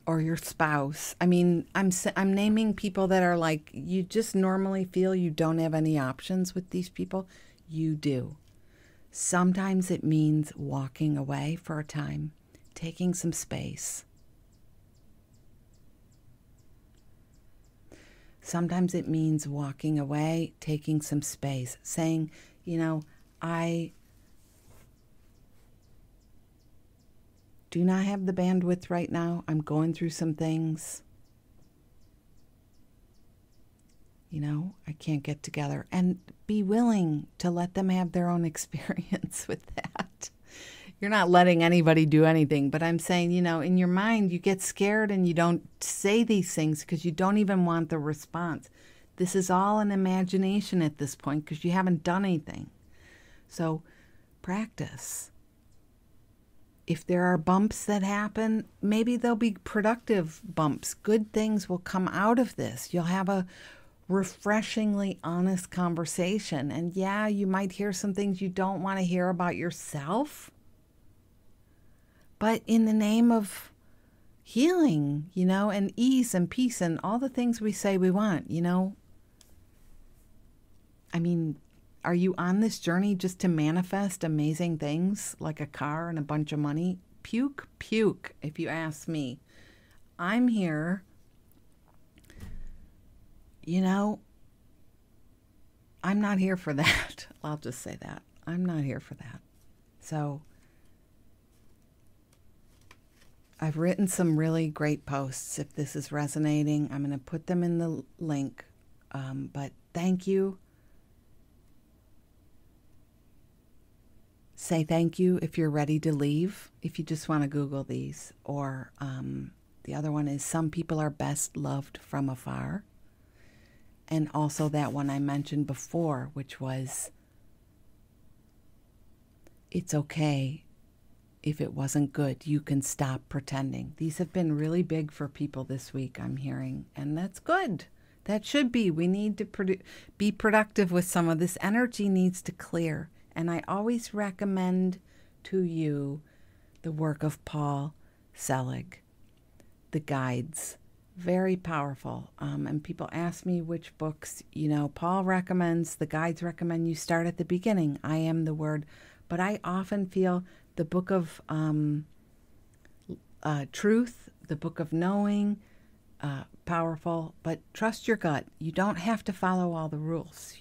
or your spouse. I mean, I'm naming people that are like, you just normally feel you don't have any options with these people. You do. Sometimes it means walking away for a time, taking some space. Sometimes it means walking away, taking some space, saying, I do not have the bandwidth right now. I'm going through some things. I can't get together. And be willing to let them have their own experience with that. You're not letting anybody do anything, but I'm saying, in your mind, you get scared and you don't say these things because you don't even want the response. This is all an imagination at this point because you haven't done anything. So practice. If there are bumps that happen, maybe they'll be productive bumps. Good things will come out of this. You'll have a refreshingly honest conversation. And yeah, you might hear some things you don't want to hear about yourself. But in the name of healing, and ease and peace and all the things we say we want, I mean, are you on this journey just to manifest amazing things like a car and a bunch of money? Puke, if you ask me. I'm here, I'm not here for that. I'll just say that. I'm not here for that. So I've written some really great posts. If this is resonating, I'm going to put them in the link. But thank you. Say thank you if you're ready to leave, if you just want to Google these. Or the other one is Some People Are Best Loved from Afar. And also that one I mentioned before, which was, it's okay if it wasn't good. You can stop pretending. These have been really big for people this week, I'm hearing. And that's good. That should be. We need to be productive with some of this. Energy needs to clear. And I always recommend to you the work of Paul Selig, the guides. Very powerful. And people ask me which books, Paul recommends, the guides recommend you start at the beginning. I am the word. But I often feel the book of truth, the book of knowing, powerful. But trust your gut. You don't have to follow all the rules,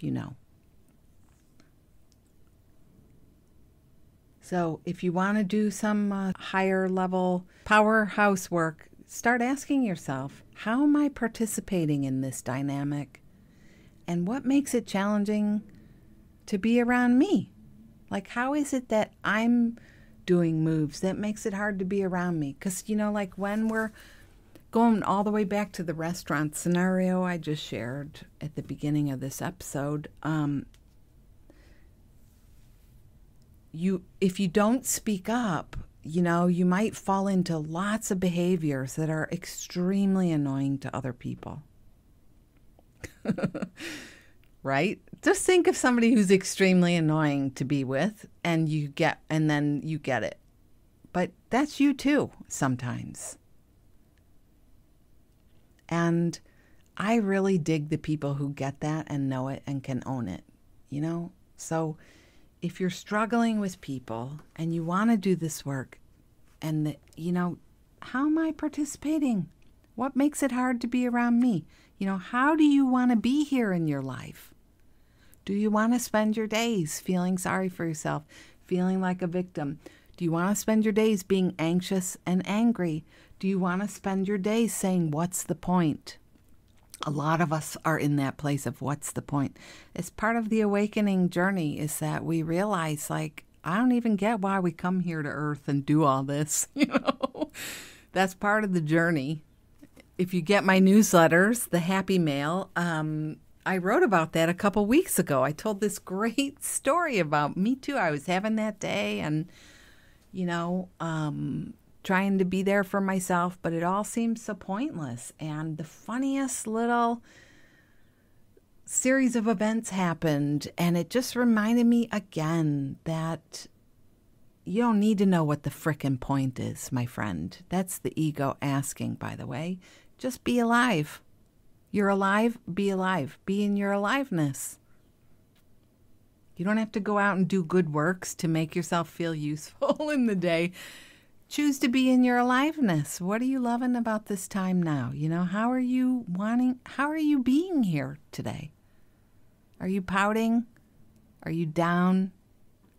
So if you want to do some higher level powerhouse work, start asking yourself, how am I participating in this dynamic? And what makes it challenging to be around me? Like, how is it that I'm doing moves that makes it hard to be around me? Because, like when we're going all the way back to the restaurant scenario I just shared at the beginning of this episode, if you don't speak up, you might fall into lots of behaviors that are extremely annoying to other people. Right? Just think of somebody who's extremely annoying to be with, and then you get it. But that's you too, sometimes. And I really dig the people who get that and know it and can own it, So if you're struggling with people and you want to do this work and, how am I participating? What makes it hard to be around me? How do you want to be here in your life? Do you want to spend your days feeling sorry for yourself, feeling like a victim? Do you want to spend your days being anxious and angry? Do you want to spend your days saying, what's the point? A lot of us are in that place of what's the point. It's part of the awakening journey is that we realize, I don't even get why we come here to Earth and do all this. That's part of the journey. If you get my newsletters, the Happy Mail, I wrote about that a couple weeks ago. I told this great story about me too. I was having that day and, trying to be there for myself, but it all seemed so pointless. And the funniest little series of events happened, and it just reminded me again that you don't need to know what the frickin' point is, my friend. That's the ego asking, by the way. Just be alive. You're alive, be alive. Be in your aliveness. You don't have to go out and do good works to make yourself feel useful in the day. Choose to be in your aliveness. What are you loving about this time now? How are you being here today? Are you pouting? Are you down?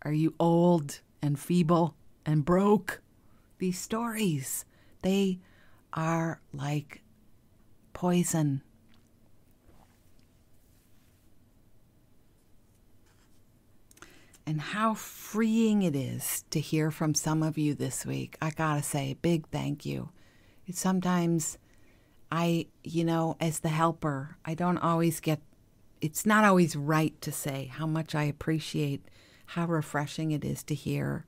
Are you old and feeble and broke? These stories, they are like poison. And how freeing it is to hear from some of you this week. I gotta say, a big thank you. Sometimes as the helper, it's not always right to say how much I appreciate how refreshing it is to hear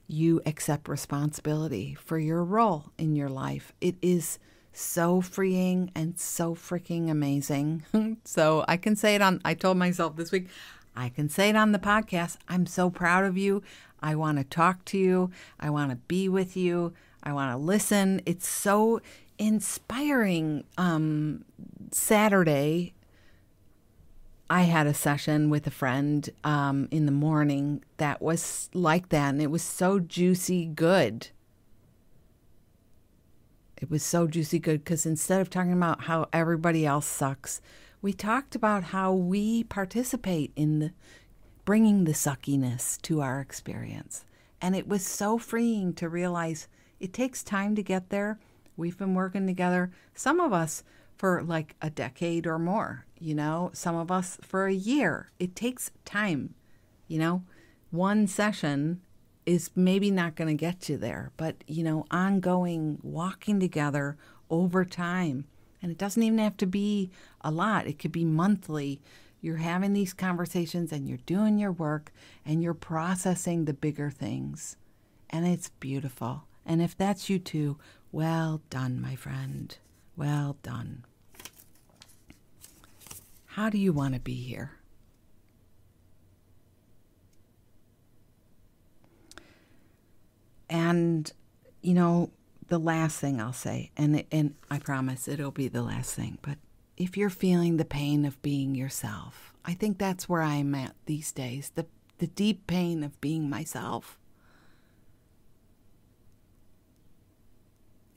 you accept responsibility for your role in your life. It is so freeing and so freaking amazing. So I can say it I told myself this week, I can say it on the podcast. I'm so proud of you. I want to talk to you. I want to be with you. I want to listen. It's so inspiring. Saturday, I had a session with a friend in the morning that was like that, and it was so juicy good. It was so juicy good because instead of talking about how everybody else sucks, we talked about how we participate in bringing the suckiness to our experience. And it was so freeing to realize it takes time to get there. We've been working together, some of us for like a decade or more, some of us for a year. It takes time, One session is maybe not going to get you there, but, ongoing walking together over time. And it doesn't even have to be a lot. It could be monthly. You're having these conversations and you're doing your work and you're processing the bigger things. And it's beautiful. And if that's you too, well done, my friend. Well done. How do you want to be here? And, the last thing I'll say, and I promise it'll be the last thing, but if you're feeling the pain of being yourself, I think that's where I'm at these days, the deep pain of being myself.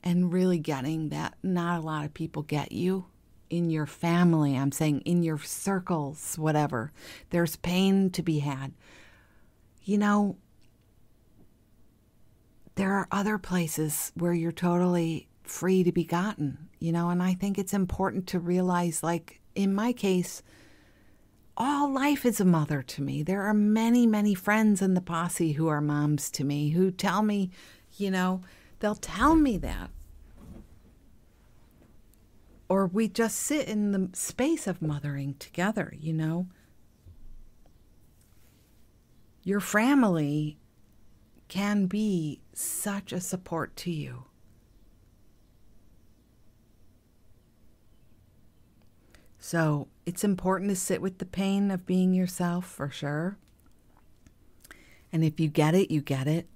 And really getting that not a lot of people get you. In your family, I'm saying in your circles, whatever. There's pain to be had. There are other places where you're totally free to be gotten, and I think it's important to realize, like in my case, all life is a mother to me. There are many, many friends in the posse who are moms to me, who tell me, they'll tell me that. Or we just sit in the space of mothering together, Your family can be such a support to you. So it's important to sit with the pain of being yourself, for sure. And if you get it, you get it.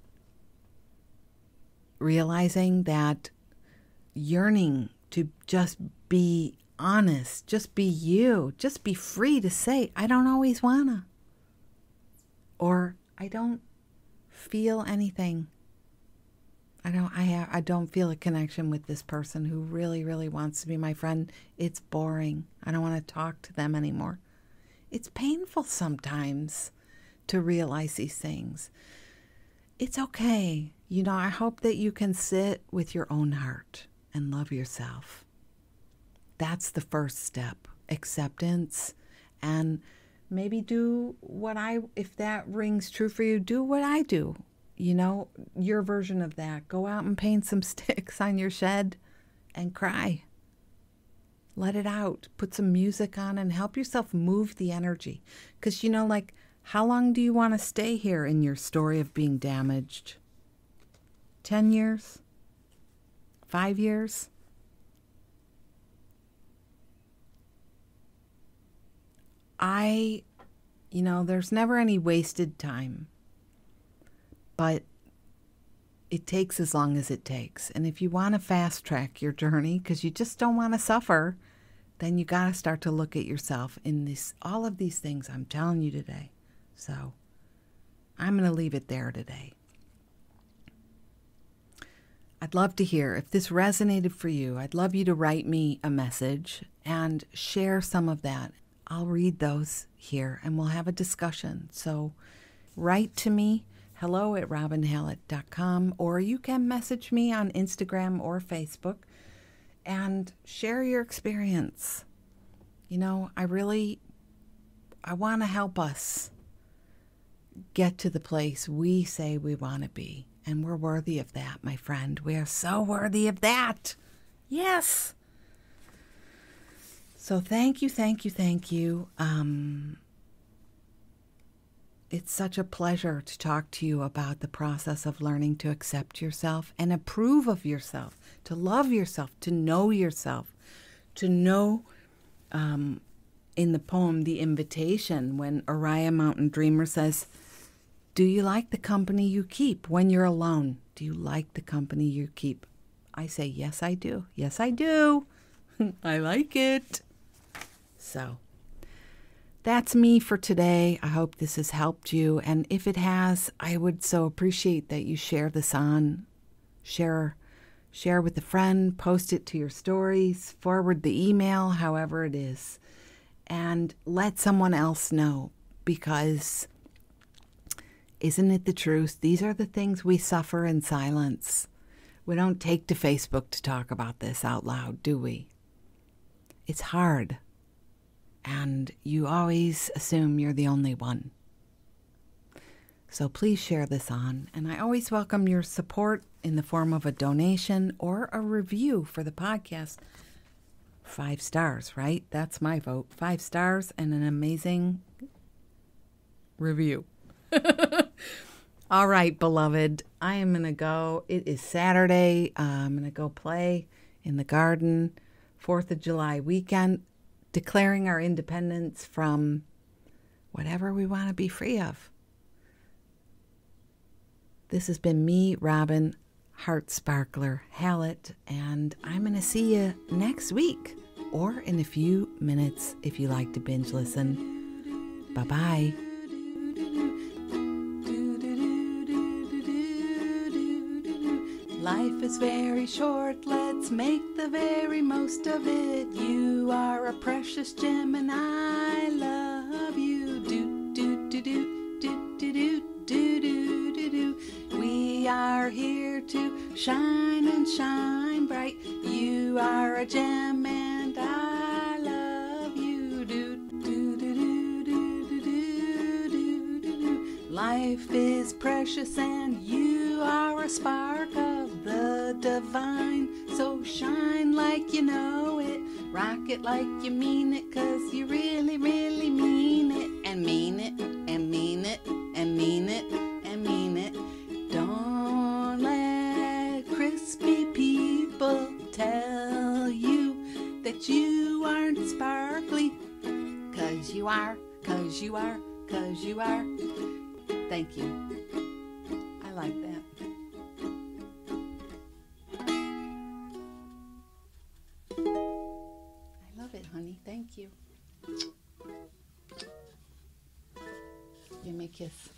Realizing that yearning to just be honest, just be you, just be free to say, I don't always wanna. Or I don't feel anything. I don't feel a connection with this person who really, really wants to be my friend. It's boring. I don't want to talk to them anymore. It's painful sometimes to realize these things. It's okay. I hope that you can sit with your own heart and love yourself. That's the first step. Acceptance. And maybe do if that rings true for you, do what I do. Your version of that. Go out and paint some sticks on your shed and cry. Let it out. Put some music on and help yourself move the energy. Because, how long do you want to stay here in your story of being damaged? 10 years? 5 years? There's never any wasted time. But it takes as long as it takes. And if you want to fast track your journey because you just don't want to suffer, then you got to start to look at yourself in all of these things I'm telling you today. So I'm going to leave it there today. I'd love to hear if this resonated for you. I'd love you to write me a message and share some of that. I'll read those here and we'll have a discussion. So write to me. hello@robinhallett.com, or you can message me on Instagram or Facebook and share your experience. I want to help us get to the place we say we want to be. And we're worthy of that, my friend. We are so worthy of that. Yes. So thank you, thank you, thank you. It's such a pleasure to talk to you about the process of learning to accept yourself and approve of yourself, to love yourself, to know yourself, to know, in the poem, The Invitation, when Oriah Mountain Dreamer says, do you like the company you keep when you're alone? Do you like the company you keep? I say, yes, I do. Yes, I do. I like it. So that's me for today. I hope this has helped you. And if it has, I would so appreciate that you share this on. Share with a friend, post it to your stories, forward the email, however it is. And let someone else know, because isn't it the truth? These are the things we suffer in silence. We don't take to Facebook to talk about this out loud, do we? It's hard. And you always assume you're the only one. So please share this on. And I always welcome your support in the form of a donation or a review for the podcast. 5 stars, right? That's my vote. 5 stars and an amazing review. All right, beloved. I am going to go. It is Saturday. I'm going to go play in the garden. 4th of July weekend. Declaring our independence from whatever we want to be free of. This has been me, Robin, Heart Sparkler Hallett, and I'm going to see you next week or in a few minutes if you like to binge listen. Bye-bye. Life is very short, let's make the very most of it. You are a precious gem and I love you. Do, do, do, do, do, do, do, do, do, do, do. We are here to shine and shine bright. You are a gem and I love you. Do, do, do, do, do, do, do, do, do. Life is precious and you are a spark of the divine. So shine like you know it, rock it like you mean it, 'cause you really, really mean it, and mean it, and mean it, and mean it, and mean it. Don't let crispy people tell you that you aren't sparkly, 'cause you are, 'cause you are, 'cause you are. Thank you. I like that. I love it, honey. Thank you. Give me a kiss.